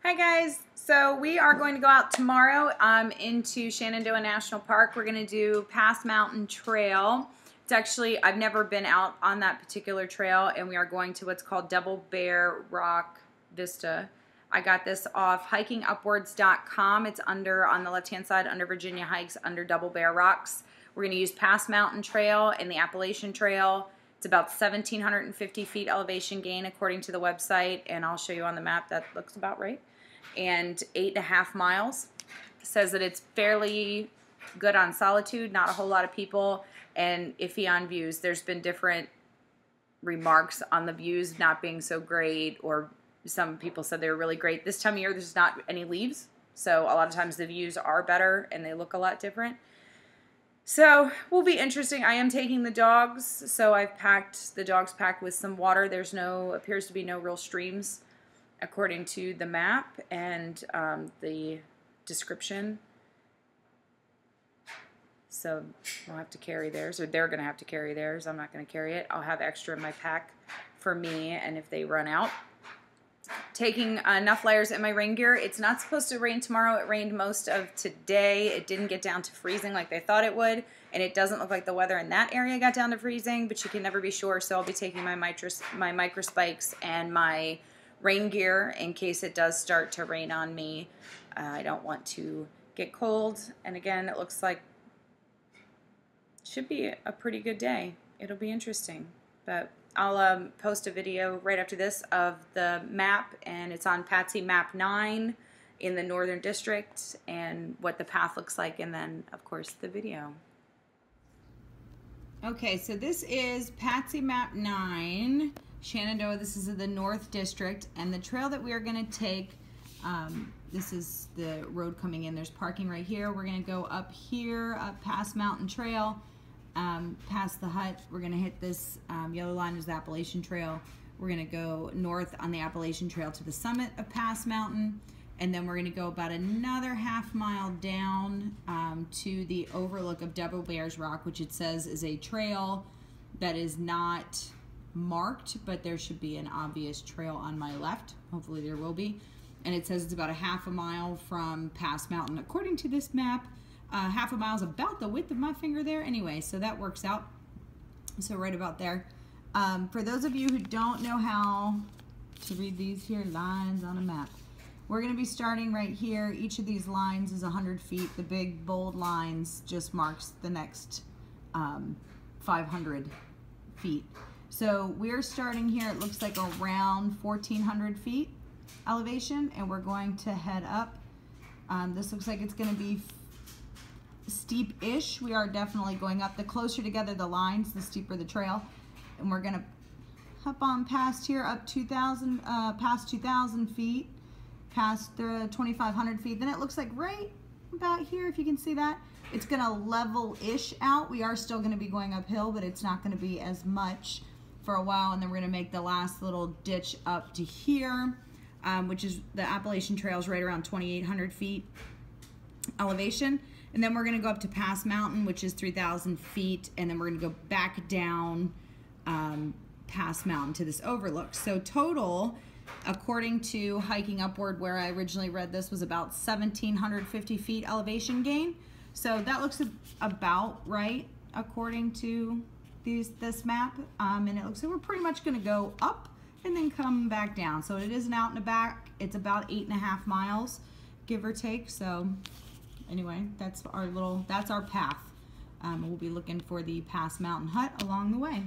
Hi guys, so we are going to go out tomorrow into Shenandoah National Park. We're going to do Pass Mountain Trail. It's actually, I've never been out on that particular trail, and we are going to what's called Double Bear Rock Vista. I got this off hikingupwards.com. It's under, on the left-hand side, under Virginia Hikes, under Double Bear Rocks. We're going to use Pass Mountain Trail and the Appalachian Trail. It's about 1,750 feet elevation gain according to the website, and I'll show you on the map. That looks about right. And 8.5 miles. It says that it's fairly good on solitude, not a whole lot of people, and iffy on views. There's been different remarks on the views not being so great, or some people said they were really great. This time of year there's not any leaves, so a lot of times the views are better and they look a lot different. So will be interesting. I am taking the dogs, so I've packed the dogs packed with some water. There's appears to be no real streams according to the map and the description. So we'll have to carry theirs, or they're going to have to carry theirs. I'm not going to carry it. I'll have extra in my pack for me, and if they run out. Taking enough layers in my rain gear. It's not supposed to rain tomorrow. It rained most of today. It didn't get down to freezing like they thought it would, and it doesn't look like the weather in that area got down to freezing, but you can never be sure, so I'll be taking my micro spikes and my rain gear in case it does start to rain on me. I don't want to get cold, and again, it looks like it should be a pretty good day. It'll be interesting, but I'll post a video right after this of the map, and it's on Patsy Map 9 in the Northern District, and what the path looks like, and then of course the video. Okay, so this is Patsy Map 9, Shenandoah. This is in the North District, and the trail that we are going to take, this is the road coming in. There's parking right here. We're going to go up here, up Pass Mountain Trail, past the hut. We're going to hit this yellow line is the Appalachian Trail. We're going to go north on the Appalachian Trail to the summit of Pass Mountain, and then we're going to go about another half mile down to the overlook of Double Bears Rock, which it says is a trail that is not marked, but there should be an obvious trail on my left. Hopefully there will be. And it says it's about a half a mile from Pass Mountain. According to this map, half a mile is about the width of my finger there anyway, so that works out. So right about there. For those of you who don't know how to read these here lines on a map, we're going to be starting right here. Each of these lines is 100 feet. The big bold lines just marks the next 500 feet. So we're starting here, it looks like around 1,400 feet elevation, and we're going to head up. This looks like it's going to be steep-ish. We are definitely going up. The closer together the lines, the steeper the trail. And we're going to hop on past here, up 2,000, past 2,000 feet, past 2,500 feet. Then it looks like right about here, if you can see that, it's going to level-ish out. We are still going to be going uphill, but it's not going to be as much for a while, and then we're going to make the last little ditch up to here, which is the Appalachian Trail is right around 2,800 feet elevation, and then we're going to go up to Pass Mountain, which is 3,000 feet, and then we're going to go back down Pass Mountain to this overlook. So total, according to Hiking Upward, where I originally read this, was about 1,750 feet elevation gain. So that looks about right according to this map, and it looks like we're pretty much going to go up and then come back down. So it is an out and a back. It's about 8.5 miles, give or take. So anyway, that's our path. We'll be looking for the Pass Mountain hut along the way.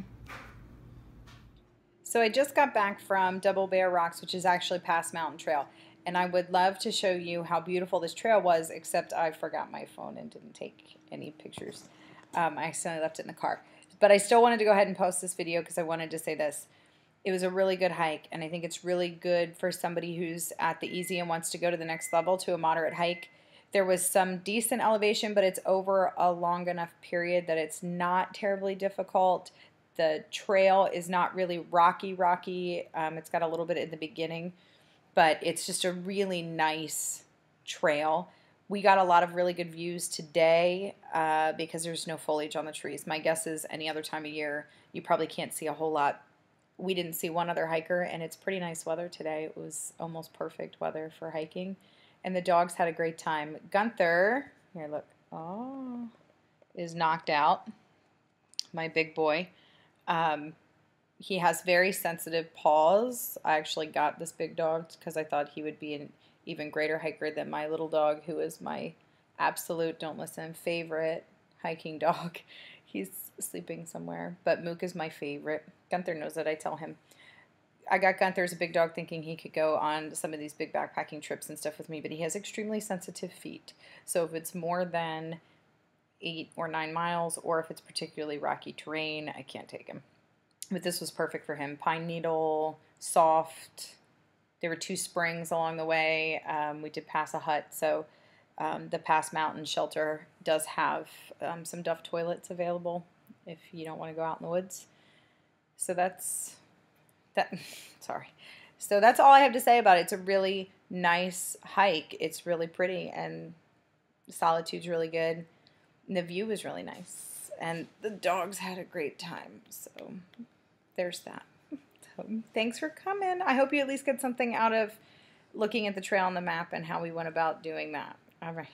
So I just got back from Double Bear Rocks, which is actually Pass Mountain Trail, and I would love to show you how beautiful this trail was, except I forgot my phone and didn't take any pictures. I accidentally left it in the car. But I still wanted to go ahead and post this video because I wanted to say this. It was a really good hike, and I think it's really good for somebody who's at the easy and wants to go to the next level to a moderate hike. There was some decent elevation, but it's over a long enough period that it's not terribly difficult. The trail is not really rocky. It's got a little bit in the beginning, but it's just a really nice trail. We got a lot of really good views today because there's no foliage on the trees. My guess is any other time of year, you probably can't see a whole lot we didn't see one other hiker, and it's pretty nice weather today. It was almost perfect weather for hiking, and the dogs had a great time. Gunther, here, look, oh, is knocked out, my big boy. He has very sensitive paws. I actually got this big dog because I thought he would be an even greater hiker than my little dog, who is my absolute, don't listen, favorite hiking dog. He's sleeping somewhere, but Mook is my favorite. Gunther knows that. I tell him. I got Gunther as a big dog thinking he could go on some of these big backpacking trips and stuff with me, but he has extremely sensitive feet. So if it's more than 8 or 9 miles, or if it's particularly rocky terrain, I can't take him. But this was perfect for him. Pine needle, soft. There were 2 springs along the way. We did pass a hut, so the Pass Mountain Shelter does have some Duff toilets available if you don't want to go out in the woods. So that's that. Sorry. So that's all I have to say about it. It's a really nice hike. It's really pretty, and the solitude's really good. And the view was really nice, and the dogs had a great time. So there's that. So thanks for coming. I hope you at least get something out of looking at the trail on the map and how we went about doing that. All right.